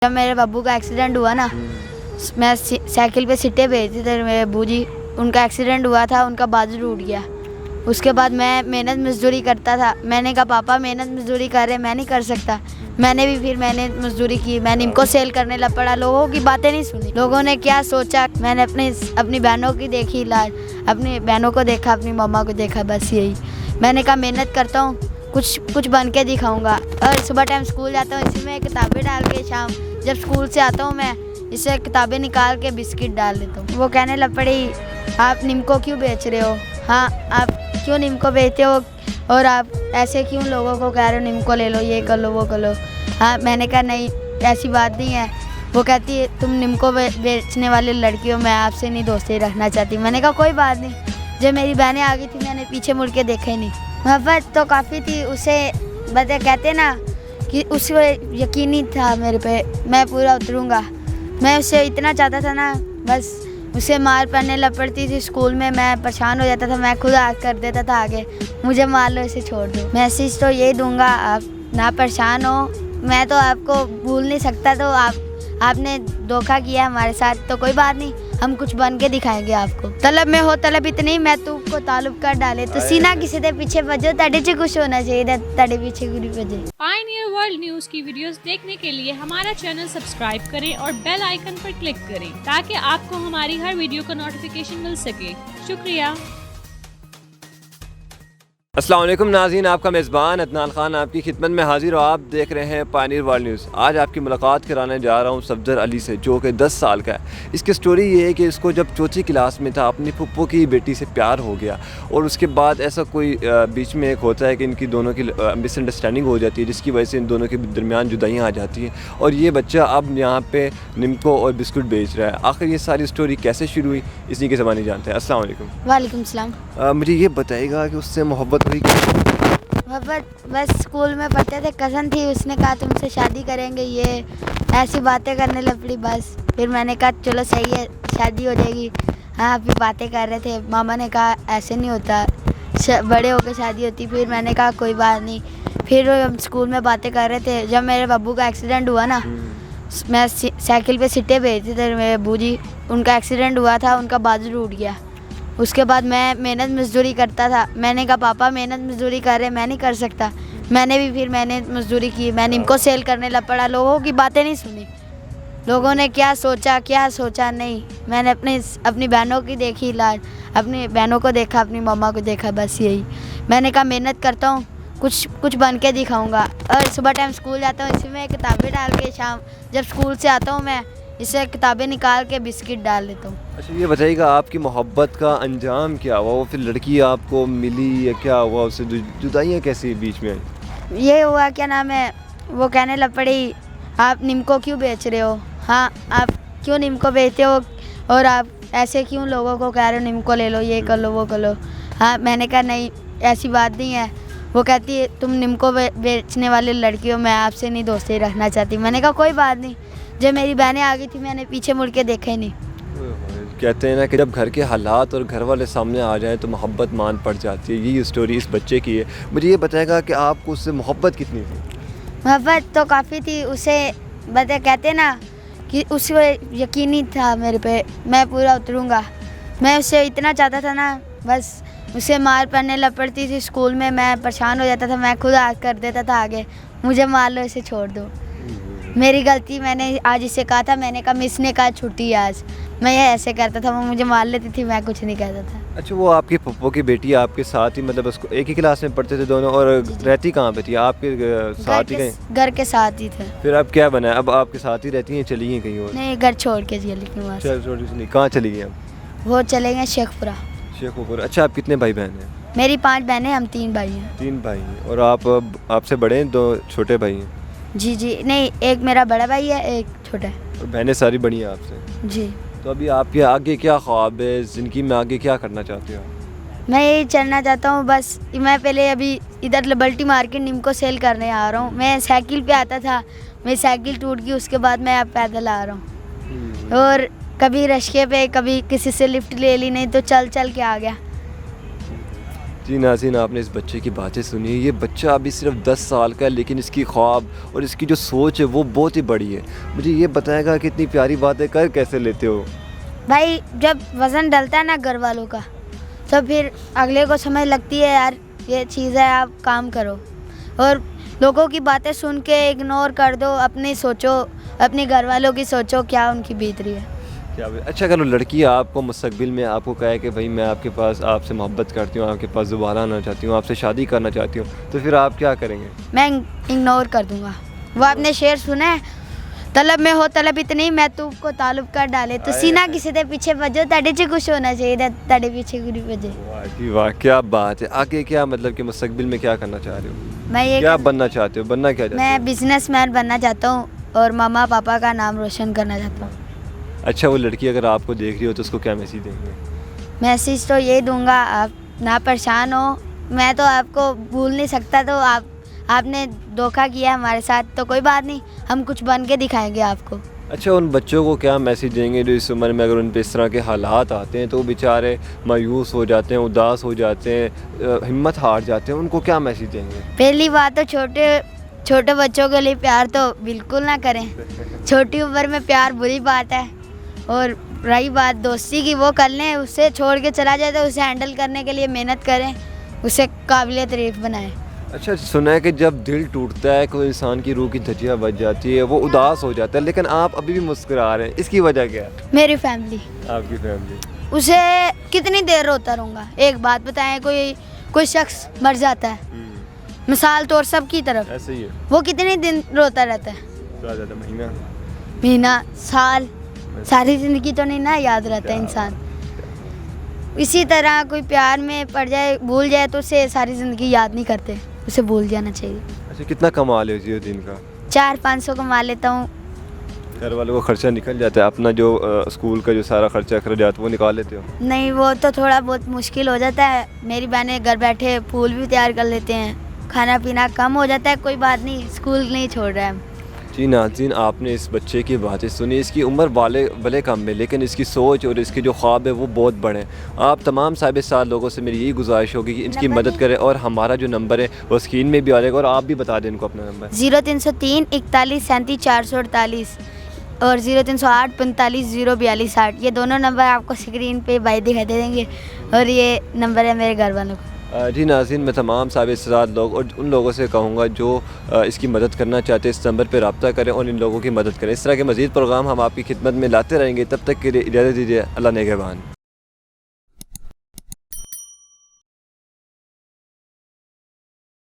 जब मेरे बब्बू का एक्सीडेंट हुआ ना, मैं साइकिल पे सिट्टे भेज थे मेरे अब्बू जी। उनका एक्सीडेंट हुआ था, उनका बाजू टूट गया। उसके बाद मैं मेहनत मजदूरी करता था। मैंने कहा पापा मेहनत मजदूरी कर रहे, मैं नहीं कर सकता। मैंने भी फिर मेहनत मजदूरी की। मैंने इनको सेल करने लग पड़ा। लोगों की बातें नहीं सुनी। लोगों ने क्या सोचा, मैंने अपनी बहनों की देखी लाज, अपनी बहनों को देखा, अपनी मम्मा को देखा, बस यही। मैंने कहा मेहनत करता हूँ, कुछ बन के दिखाऊंगा। और सुबह टाइम स्कूल जाता हूँ, इसी में किताबें डाल के शाम जब स्कूल से आता हूँ मैं इससे किताबें निकाल के बिस्किट डाल देता हूँ। वो कहने लग पड़ी आप नीम को क्यों बेच रहे हो? हाँ, आप क्यों नीम को बेचते हो और आप ऐसे क्यों लोगों को कह रहे हो नीम को ले लो, ये कर लो, वो कर लो। हाँ, मैंने कहा नहीं, ऐसी बात नहीं है। वो कहती है तुम नीम को बेचने वाली लड़की हो, मैं आपसे नहीं दोस्ती रखना चाहती। मैंने कहा कोई बात नहीं। जब मेरी बहनें आ गई थी मैंने पीछे मुड़ के देखा ही नहीं। मोहब्बत तो काफ़ी थी उसे, बता कहते ना कि उसको यकीन ही था मेरे पे, मैं पूरा उतरूँगा। मैं उससे इतना चाहता था ना, बस उसे मार पड़ने लग पड़ती थी स्कूल में, मैं परेशान हो जाता था। मैं खुद कर देता था आगे, मुझे मार लो, इसे छोड़ दो। मैसेज तो यही दूंगा, आप ना परेशान हो। मैं तो आपको भूल नहीं सकता, तो आपने धोखा किया हमारे साथ, तो कोई बात नहीं, हम कुछ बन के दिखाएंगे आपको। तलब में हो तलब इतनी, मैं तू को तालुब कर डाले तो सीना किसी दे पीछे बजो, तड़े च कुछ होना चाहिए, तड़े पीछे गुरी बजे। पायनियर वर्ल्ड न्यूज की वीडियोस देखने के लिए हमारा चैनल सब्सक्राइब करें और बेल आइकन पर क्लिक करें ताकि आपको हमारी हर वीडियो का नोटिफिकेशन मिल सके। शुक्रिया। अस्सलाम वालेकुम नाज़रीन, आपका मेज़बान अदनान ख़ान आपकी खिदमत में हाजिर हो। आप देख रहे हैं पायनियर वर्ल्ड न्यूज़। आज आपकी मुलाकात कराने जा रहा हूँ सफदर अली से, जो कि 10 साल का है। इसकी स्टोरी ये है कि इसको जब चौथी क्लास में था अपनी फुप्पो की बेटी से प्यार हो गया, और उसके बाद ऐसा कोई बीच में एक होता है कि इनकी दोनों की मिसअंडरस्टैंडिंग हो जाती है, जिसकी वजह से इन दोनों के दरमियान जुदाइयाँ आ जाती हैं, और ये बच्चा अब यहाँ पर निमको और बिस्कुट बेच रहा है। आखिर ये सारी स्टोरी कैसे शुरू हुई, इसी के ज़माने जानते हैं। अस्सलाम वालेकुम। वालेकुम सलाम। मुझे ये बताइएगा कि उससे मोहब्बत हुई क्या? मोहब्बत बस स्कूल में पढ़ते थे, कज़न थी, उसने कहा तुमसे शादी करेंगे, ये ऐसी बातें करने लग पड़ी। बस फिर मैंने कहा चलो सही है, शादी हो जाएगी। हाँ, अभी बातें कर रहे थे, मामा ने कहा ऐसे नहीं होता, बड़े होकर शादी होती। फिर मैंने कहा कोई बात नहीं। फिर हम स्कूल में बातें कर रहे थे। जब मेरे बब्बू का एक्सीडेंट हुआ ना, मैं साइकिल पे सिट्टे भेज थे मेरे अब्बू जी। उनका एक्सीडेंट हुआ था, उनका बाजू टूट गया। उसके बाद मैं मेहनत मजदूरी करता था। मैंने कहा पापा मेहनत मजदूरी कर रहे, मैं नहीं कर सकता। मैंने भी फिर मेहनत मजदूरी की। मैंने इनको सेल करने लग पड़ा। लोगों की बातें नहीं सुनी। लोगों ने क्या सोचा नहीं। मैंने अपनी बहनों की देखी लाज, अपनी बहनों को देखा, अपनी मम्मा को देखा, बस यही। मैंने कहा मेहनत करता हूँ, कुछ बन के दिखाऊंगा। और सुबह टाइम स्कूल जाता हूँ, इसी में किताबें डाल के शाम जब स्कूल से आता हूँ मैं इससे किताबें निकाल के बिस्किट डाल देता हूँ। अच्छा, ये बताइएगा आपकी मोहब्बत का अंजाम क्या हुआ? वो फिर लड़की आपको मिली या क्या हुआ? उससे जुदाइयाँ कैसी बीच में आई? ये हुआ, क्या नाम है, वो कहने लग पड़ी आप नीम को क्यों बेच रहे हो? हाँ, आप क्यों नीम को बेचते हो और आप ऐसे क्यों लोगों को कह रहे हो नीम को ले लो, ये कर लो, वो कर लो। हाँ, मैंने कहा नहीं, ऐसी बात नहीं है। वो कहती है तुम नीम को बेचने वाली लड़की हो, मैं आपसे नहीं दोस्ती रखना चाहती। मैंने कहा कोई बात नहीं। जब मेरी बहनें आ गई थी मैंने पीछे मुड़ के देखा ही नहीं। कहते हैं ना कि जब घर के हालात और घर वाले सामने आ जाएं तो मोहब्बत मान पड़ जाती है। यही स्टोरी इस बच्चे की है। मुझे ये बताएगा कि आपको उससे मोहब्बत कितनी थी? मोहब्बत तो काफ़ी थी उसे, बता कहते ना कि उसको यकीन ही था मेरे पे, मैं पूरा उतरूँगा। मैं उससे इतना चाहता था ना, बस उसे मार पड़ने लग पड़ती थी स्कूल में, मैं परेशान हो जाता था। मैं खुद कर देता था आगे, मुझे मार लो, इसे छोड़ दो। मेरी गलती, मैंने आज इसे कहा था, मैंने कहा मिस ने कहा छुट्टी आज, मैं ये ऐसे करता था, वो मुझे मार लेती थी, मैं कुछ नहीं कहता था। अच्छा, वो आपकी पप्पो की बेटी आपके साथ ही, मतलब उसको एक ही क्लास में पढ़ते थे दोनों, और रहती कहाँ पे थी? आपके साथ ही कहीं? घर के साथ ही थे। फिर अब क्या बना है? अब आपके साथ ही रहती हैं, चली गई कहीं और? नहीं, घर छोड़ के चली गई वहाँ से। कहाँ चली गई अब? वो चले गए शेखपुरा। शेखपुरा। अच्छा, आप कितने भाई बहन हैं? मेरी 5 बहनें, हम 3 भाई हैं। 3 भाई हैं। और आप आपसे बड़े हैं, 2 छोटे भाई हैं? जी, नहीं, एक मेरा बड़ा भाई है, एक छोटा है। और बहनें सारी बड़ी हैं आपसे? जी। तो अभी आपके आगे क्या ख्वाब है ज़िंदगी में? आगे क्या करना चाहते हो? मैं यही चलना चाहता हूँ बस। मैं पहले अभी इधर लिबर्टी मार्केट नीम को सेल करने आ रहा हूँ। मैं साइकिल पे आता था, मेरी साइकिल टूट गई, उसके बाद मैं अब पैदल आ रहा हूँ। और कभी रिक्शे पे, कभी किसी से लिफ्ट ले ली, नहीं तो चल के आ गया। जी नाज़रीन, आपने इस बच्चे की बातें सुनी। ये बच्चा अभी सिर्फ 10 साल का है, लेकिन इसकी ख्वाब और इसकी जो सोच है वो बहुत ही बड़ी है। मुझे ये बताएगा कि इतनी प्यारी बातें कर कैसे लेते हो? भाई जब वज़न डलता है ना घर वालों का, तो फिर अगले को समझ लगती है यार ये चीज़ है, आप काम करो। और लोगों की बातें सुन के इग्नोर कर दो, अपनी सोचो, अपने घर वालों की सोचो क्या उनकी बीत रही है। क्या अच्छा, अगर वो लड़की आपको मुस्तकबिल में आपको कहे कि भाई मैं आपके पास आपसे मोहब्बत करती हूँ, आपके पास दोबारा आना चाहती हूँ, आपसे शादी करना चाहती हूँ, तो फिर आप क्या करेंगे? मैं इग्नोर कर दूंगा। वो आपने शेर सुना है, तलब में हो तलब इतनी मैं तुमको तालुब कर डाले, तो सीना किसी दे पीछे बजो, ताड़े च कुछ होना चाहिए, ताड़े पीछे कुछ बजे। वाह जी वाह, क्या बात है। आगे क्या मतलब कि मुस्तकबिल में क्या करना चाह रहे हो? मैं ये क्या बनना चाहते हो? बनना क्या चाहते हो? मैं बिजनेसमैन बनना चाहता हूँ और मामा पापा का नाम रोशन करना चाहता हूँ। अच्छा, वो लड़की अगर आपको देख रही हो तो उसको क्या मैसेज देंगे? मैसेज तो ये दूंगा, आप ना परेशान हो, मैं तो आपको भूल नहीं सकता, तो आपने धोखा किया हमारे साथ, तो कोई बात नहीं, हम कुछ बन के दिखाएंगे आपको। अच्छा, उन बच्चों को क्या मैसेज देंगे जो इस उम्र में अगर उन पे इस तरह के हालात आते हैं तो वो बेचारे मायूस हो जाते हैं, उदास हो जाते हैं, हिम्मत हार जाते हैं, उनको क्या मैसेज देंगे? पहली बात तो छोटे बच्चों के लिए प्यार तो बिल्कुल ना करें। छोटी उम्र में प्यार बुरी बात है। और रही बात दोस्ती की, वो कर लें, उससे छोड़ के चला जाए तो उसे हैंडल करने के लिए मेहनत करें, उसे काबिल तारीफ बनाएं। अच्छा, सुना है कि जब दिल टूटता है, कोई इंसान की रूह की धज्जियाँ बज जाती है, वो उदास हो जाता है, लेकिन आप अभी भी मुस्कुरा रहे हैं, इसकी वजह क्या है? मेरी फैमिली। आपकी फैमिली? उसे कितनी देर रोता रहूँगा? एक बात बताएं, कोई शख्स मर जाता है, मिसाल तौर सबकी तरफ, ऐसे ही है। वो कितने दिन रोता रहता है? ज़्यादा महीना, साल, सारी ज़िंदगी तो नहीं ना याद रहता इंसान। इसी तरह कोई प्यार में पड़ जाए, भूल जाए, तो उसे सारी ज़िंदगी याद नहीं करते, उसे भूल जाना चाहिए। अच्छा, कितना कमा लेती हो दिन का? 400-500 कमा लेता हूँ। घर वालों का खर्चा निकल जाता है? अपना जो स्कूल का जो सारा खर्चा अखराजात वो निकाल लेते हो? नहीं, वो तो थोड़ा बहुत मुश्किल हो जाता है। मेरी बहनें घर बैठे फूल भी तैयार कर लेते हैं, खाना पीना कम हो जाता है, कोई बात नहीं, स्कूल नहीं छोड़ रहा है। जी नाज़रीन, आपने इस बच्चे की बातें सुनी। इसकी उम्र भले कम है, लेकिन इसकी सोच और इसके जो ख्वाब है वो बहुत बड़े हैं। आप तमाम साहिब-ए-साल लोगों से मेरी यही गुजारिश होगी कि इनकी मदद करें, और हमारा जो नंबर है वो स्क्रीन में भी आ जाएगा, और आप भी बता दें इनको अपना नंबर। 0303 41 37 448 और 0308 45 042 8, ये दोनों नंबर आपको स्क्रीन पे भाई दिखाई दे देंगे, और ये नंबर है मेरे घर वालों का। जी नाज़रीन, मैं तमाम साहिब-ए-साद लोग और उन लोगों से कहूँगा जो इसकी मदद करना चाहते हैं, इस नंबर पर रब्ता करें और इन लोगों की मदद करें। इस तरह के मज़ीद प्रोग्राम हम आपकी खिदमत में लाते रहेंगे। तब तक के लिए इजाज़त दीजिए। अल्लाह नेगहबान।